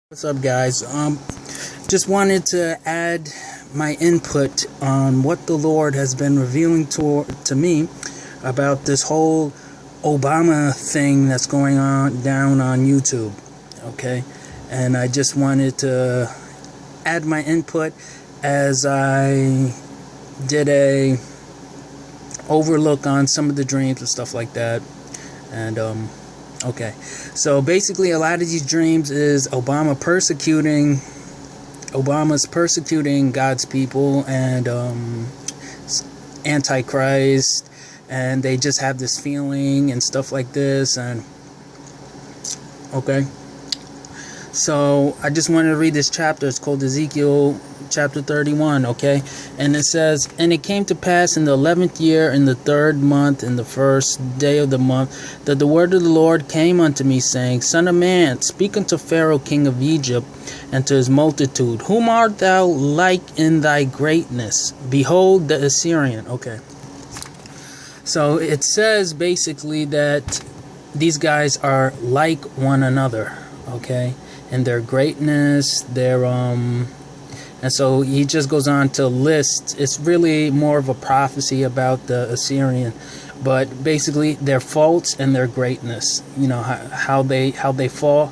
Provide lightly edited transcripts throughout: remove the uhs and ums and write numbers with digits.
What's up, guys? Just wanted to add my input on what the Lord has been revealing to me about this whole Obama thing that's going on down on YouTube. Okay, and I just wanted to add my input as I did a overlook on some of the dreams and stuff like that. And okay, so basically a lot of these dreams is Obama's persecuting God's people and Antichrist, and they just have this feeling and stuff like this. And okay, so I just wanted to read this chapter. It's called Ezekiel chapter 31, okay? And it says, "And it came to pass in the 11th year, in the 3rd month, in the 1st day of the month, that the word of the Lord came unto me, saying, Son of man, speak unto Pharaoh king of Egypt, and to his multitude, Whom art thou like in thy greatness? Behold, the Assyrian." Okay. So it says basically that these guys are like one another, okay? In their greatness, their and so he just goes on to list. It's really more of a prophecy about the Assyrian, but basically their faults and their greatness. You know how they fall,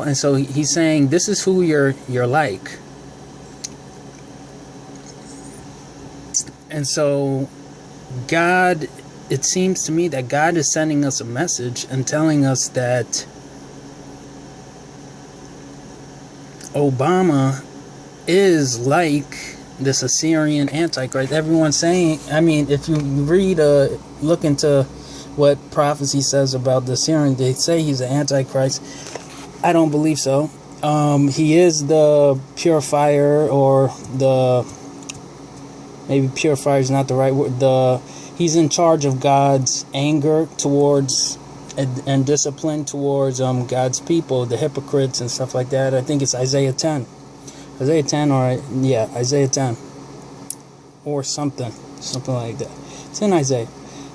and so he's saying this is who you're like. And so God, it seems to me that God is sending us a message and telling us that Obama is like this Assyrian Antichrist. Everyone's saying, I mean, if you read, look into what prophecy says about the Assyrian, they say he's an Antichrist. I don't believe so. He is the purifier, or maybe purifier is not the right word. He's in charge of God's anger towards and discipline towards God's people, the hypocrites and stuff like that. I think it's Isaiah 10. Isaiah 10 Isaiah 10 or something like that. It's in Isaiah.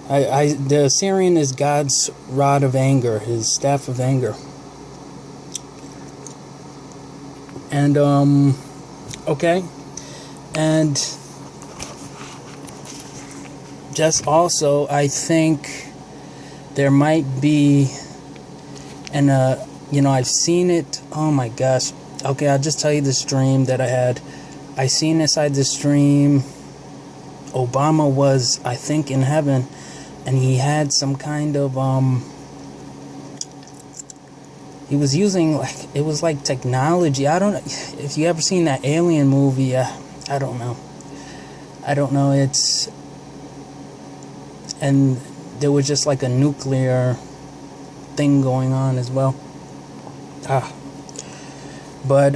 The Assyrian is God's rod of anger, his staff of anger. And okay, and just also I think there might be, and I've seen it. Oh my gosh. Okay, I'll just tell you this dream that I had. I seen inside this dream, Obama was, I think, in heaven, and he had some kind of, he was using, it was like technology. I don't know, if you ever seen that Alien movie, I don't know, and there was just like a nuclear thing going on as well. But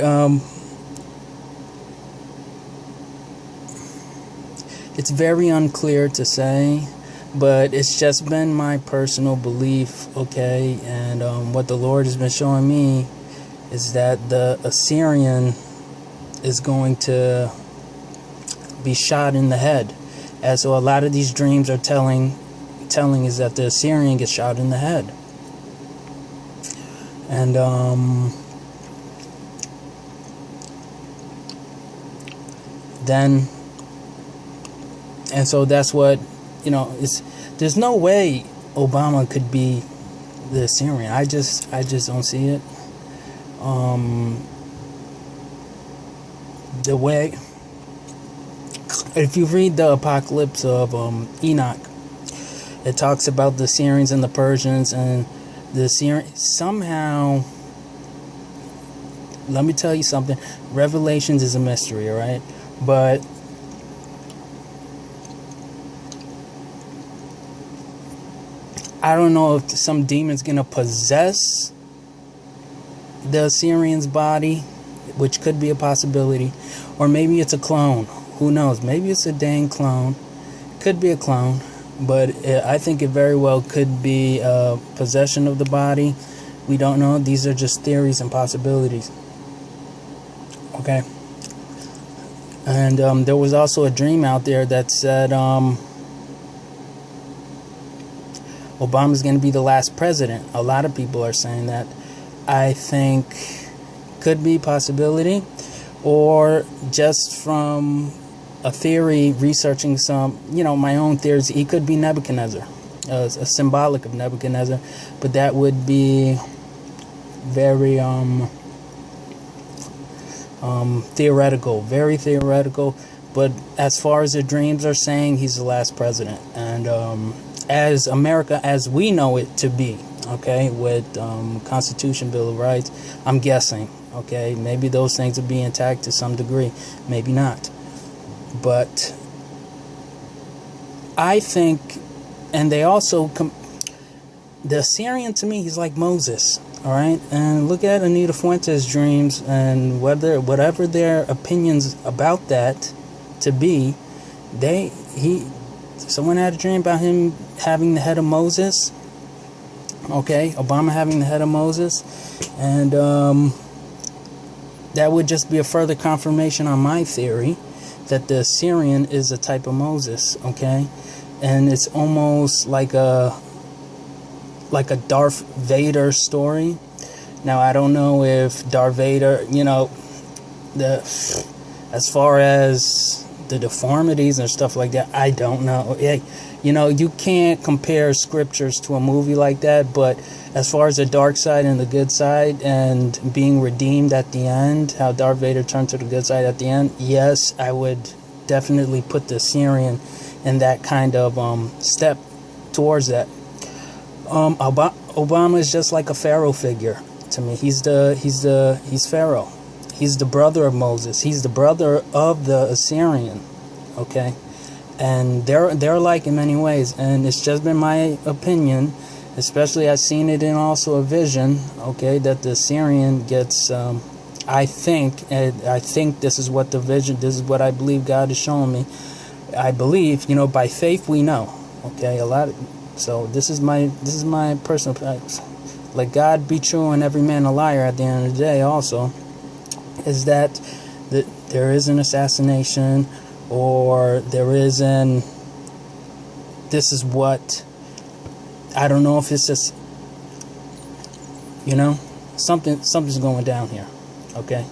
it's very unclear to say, but it's just been my personal belief, okay? And what the Lord has been showing me is that the Assyrian is going to be shot in the head. And so a lot of these dreams are telling is that the Assyrian gets shot in the head. And so that's what, there's no way Obama could be the Assyrian. I just don't see it. The way, if you read the Apocalypse of Enoch, it talks about the Assyrians and the Persians, and the Assyrian somehow. Let me tell you something. Revelations is a mystery, all right? But I don't know if some demon's gonna possess the Assyrian's body, which could be a possibility, or maybe it's a clone. Who knows? Maybe it's a dang clone. Could be a clone, but I think it very well could be possession of the body. We don't know. These are just theories and possibilities. Okay. And there was also a dream out there that said Obama's going to be the last president. A lot of people are saying that. I think Could be possibility, or just from a theory, researching some, my own theories. He could be Nebuchadnezzar, a symbolic of Nebuchadnezzar, but that would be very theoretical, very theoretical. But as far as the dreams are saying, he's the last president, and as America as we know it to be, okay, with Constitution, Bill of Rights, I'm guessing, okay, maybe those things will be intact to some degree, maybe not, but I think, and they also the Assyrian, to me, he's like Moses. All right, and look at Anita Fuentes' dreams, and whatever their opinions about that to be, someone had a dream about him having the head of Moses. Okay, Obama having the head of Moses, and that would just be a further confirmation on my theory that the Assyrian is a type of Moses. Okay, and it's almost like a Darth Vader story. Now, I don't know if Darth Vader, as far as the deformities and stuff like that, I don't know. You can't compare scriptures to a movie like that, but as far as the dark side and the good side and being redeemed at the end, how Darth Vader turned to the good side at the end, yes, I would definitely put the Syrian in that kind of step towards that. Obama is just like a Pharaoh figure to me. He's Pharaoh. He's the brother of Moses. He's the brother of the Assyrian. Okay, and they're alike in many ways. And it's just been my opinion, especially I've seen it in also a vision. Okay, that the Assyrian gets. I think this is what the vision. This is what I believe God is showing me. I believe, by faith we know. Okay, so this is my personal. Let God be true and every man a liar at the end of the day. Also, is that there is an assassination, or there is this is what, I don't know if it's just, something's going down here. Okay,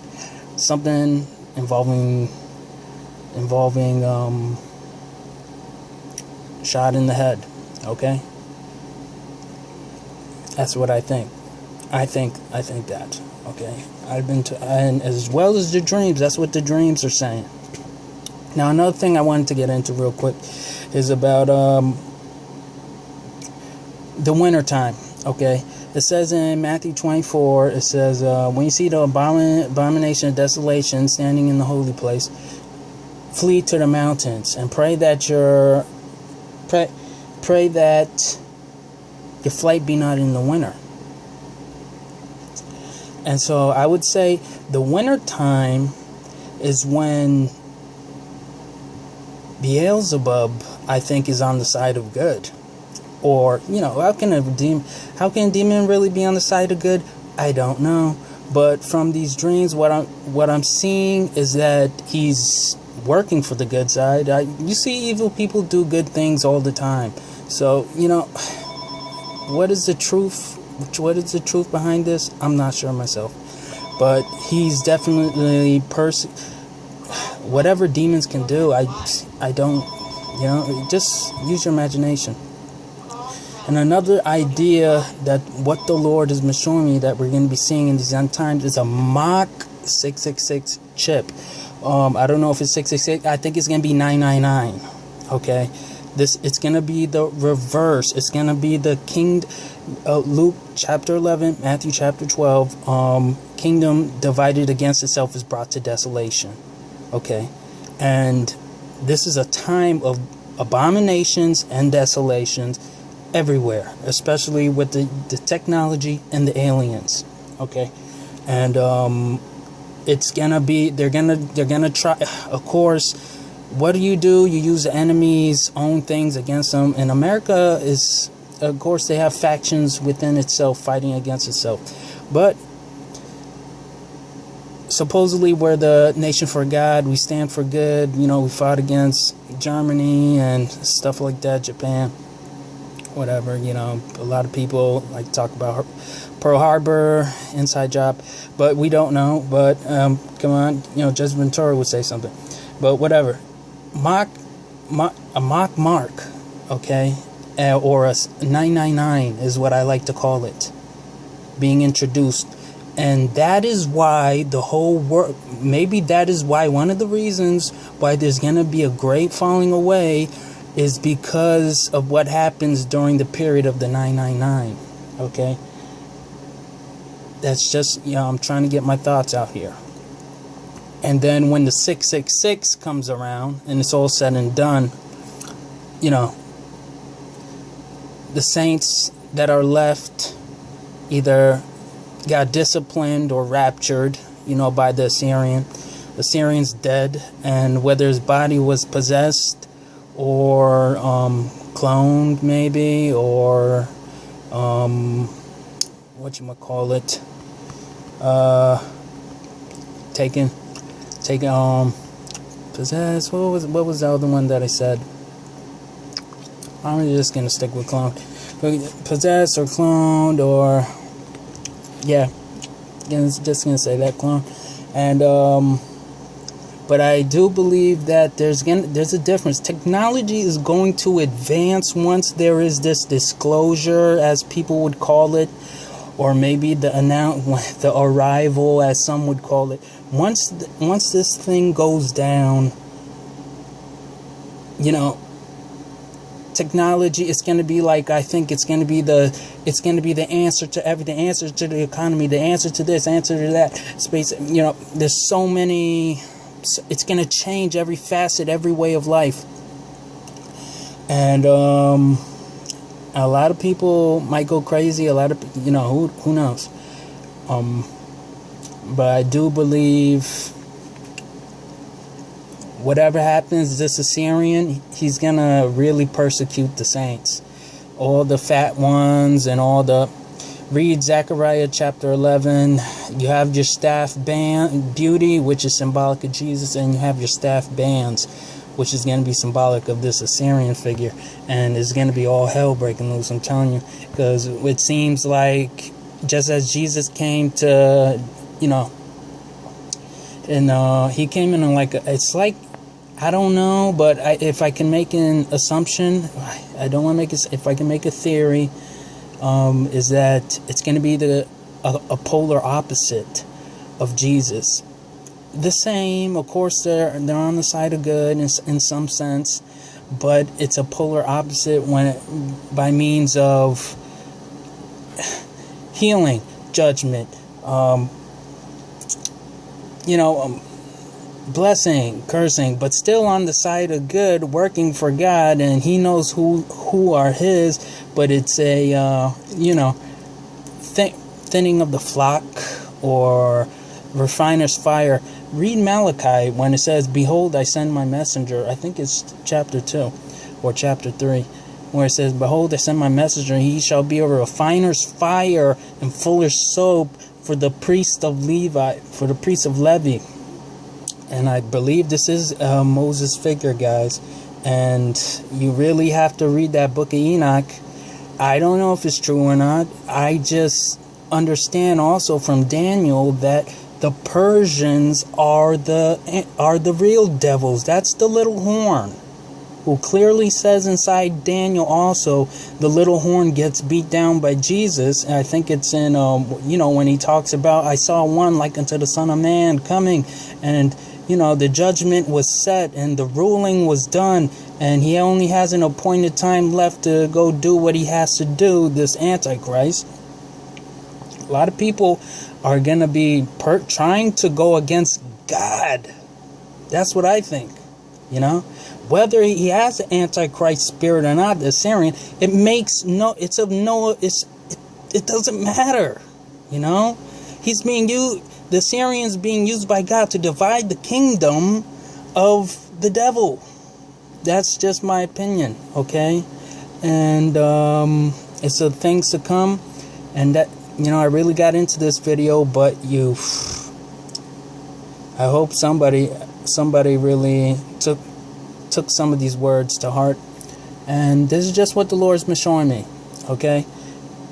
something involving shot in the head. Okay, that's what I think. I think that. Okay, and as well as the dreams, that's what the dreams are saying. Now, another thing I wanted to get into real quick is about the winter time. Okay, it says in Matthew 24, it says, when you see the abomination of desolation standing in the holy place, flee to the mountains and pray that your flight be not in the winter. And so I would say the winter time is when Beelzebub, I think, is on the side of good. Or, how can a demon really be on the side of good? I don't know. But from these dreams, what I'm seeing is that he's working for the good side. You see evil people do good things all the time. So, what is the truth? What is the truth behind this? I'm not sure myself. But he's definitely whatever demons can do, I don't, just use your imagination. And another idea that what the Lord has been showing me that we're going to be seeing in these end times is a mock 666 chip. I don't know if it's 666. I think it's going to be 999. Okay, it's going to be the reverse. It's going to be the Luke chapter 11, Matthew chapter 12. Kingdom divided against itself is brought to desolation. Okay, and this is a time of abominations and desolations everywhere, especially with the technology and the aliens. Okay, and it's gonna be they're gonna try. Of course, what do? You use the enemy's own things against them. And America is, of course, they have factions within itself fighting against itself, but supposedly we're the nation for God. We stand for good. We fought against Germany and stuff like that, Japan. whatever, you know, a lot of people like to talk about Pearl Harbor, inside job, but we don't know. But come on, you know, Judge Ventura would say something. But whatever, a mock mark, okay, or a 999 is what I like to call it, being introduced. And that is why the whole world, maybe that is why one of the reasons why there's going to be a great falling away is because of what happens during the period of the 999, okay? That's just, you know, I'm trying to get my thoughts out here. And then when the 666 comes around and it's all said and done, you know, the saints that are left either got disciplined or raptured, you know, by the Assyrian. The Assyrian's dead, and whether his body was possessed or cloned maybe, or whatchamacallit, taken possessed, what was the other one that I said? I'm just gonna stick with cloned. Possessed or cloned, or yeah, just gonna say that, clone. And but I do believe that there's a difference. Technology is going to advance once there is this disclosure, as people would call it, or maybe the arrival, as some would call it. Once this thing goes down, you know, technology is going to be like, I think it's going to be the answer to everything, answer to the economy, the answer to this, answer to that, space. You know, there's so many. It's going to change every facet, every way of life. And a lot of people might go crazy. A lot of, you know, who knows. But I do believe whatever happens, this Assyrian, he's going to really persecute the saints. All the fat ones and all the... Read Zechariah chapter 11. You have your staff band, beauty, which is symbolic of Jesus, and you have your staff bands, which is going to be symbolic of this Assyrian figure. And it's going to be all hell breaking loose, I'm telling you. Because it seems like, just as Jesus came to, you know, and he came in like, it's like, I don't know, but if I can make an assumption, I don't want to make it, if I can make a theory, is that it's going to be a polar opposite of Jesus. The same, of course, they're on the side of good in some sense, but it's a polar opposite by means of healing, judgment, you know, blessing, cursing, but still on the side of good, working for God, and he knows who are his. But it's a you know, thinning of the flock, or refiner's fire. Read Malachi when it says, "Behold, I send my messenger." I think it's chapter 2 or chapter 3, where it says, "Behold, I send my messenger, and he shall be a refiner's fire and fuller's soap for the priest of Levi, for the priest of Levi." And I believe this is Moses' figure, guys. And you really have to read that book of Enoch. I don't know if it's true or not. I just understand also from Daniel that the Persians are the real devils. That's the little horn, who clearly says inside Daniel also, the little horn gets beat down by Jesus. And I think it's in, you know, when he talks about, I saw one like unto the Son of Man coming, and, you know, the judgment was set and the ruling was done, and he only has an appointed time left to go do what he has to do, this Antichrist. A lot of people are going to be trying to go against God. That's what I think, you know. Whether he has the Antichrist spirit or not, the Assyrian, it doesn't matter, you know. He's being used, the Assyrian's being used by God to divide the kingdom of the devil. That's just my opinion, okay? And it's the things to come. And that, you know, I really got into this video, but I hope somebody really took some of these words to heart. And this is just what the Lord's been showing me. Okay?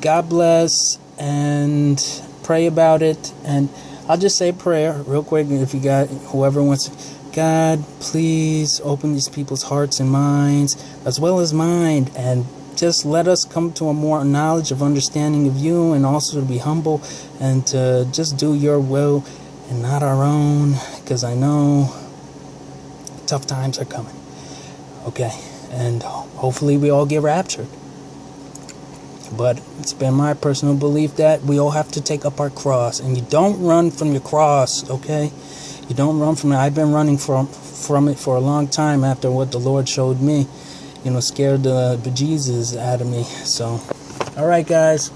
God bless, and pray about it. And I'll just say a prayer real quick if you got whoever wants. God, please open these people's hearts and minds as well as mine, and just let us come to a more knowledge of understanding of you, and also to be humble and to just do your will and not our own, because I know tough times are coming. Okay, and hopefully we all get raptured. But it's been my personal belief that we all have to take up our cross, and you don't run from your cross, okay? You don't run from it. I've been running from it for a long time after what the Lord showed me. Scared the bejesus out of me. So, alright guys,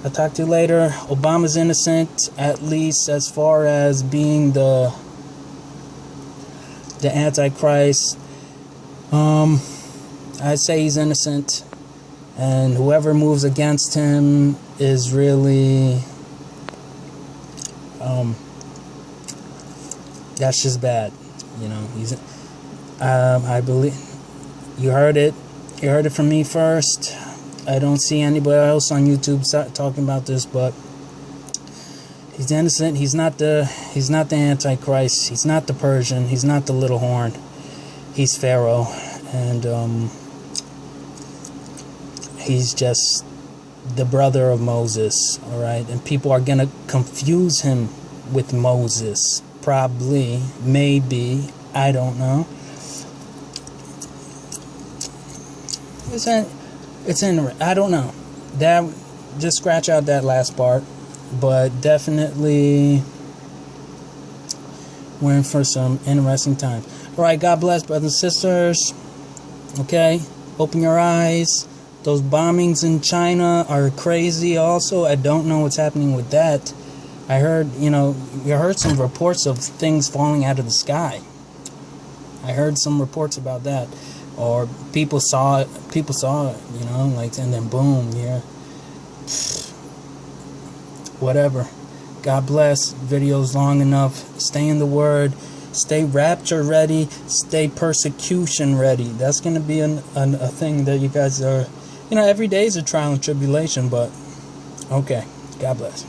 I'll talk to you later. Obama's innocent, at least as far as being the Antichrist. I'd say he's innocent, and whoever moves against him is really that's just bad. He's I believe you heard it from me first. I don't see anybody else on YouTube talking about this, but he's innocent. He's not the Antichrist. He's not the Persian. He's not the little horn. He's Pharaoh, and he's just the brother of Moses. All right, and people are gonna confuse him with Moses. Probably, maybe, I don't know. It's in. I don't know. That, just scratch out that last part, but definitely we're in for some interesting times. All right, God bless, brothers and sisters. Okay, open your eyes. Those bombings in China are crazy. Also, I don't know what's happening with that. I heard, you heard some reports of things falling out of the sky. I heard some reports about that. Or people saw it, and then boom, yeah. Whatever. God bless. Video's long enough. Stay in the Word. Stay rapture ready. Stay persecution ready. That's going to be a thing that you guys are, every day is a trial and tribulation, but okay. God bless.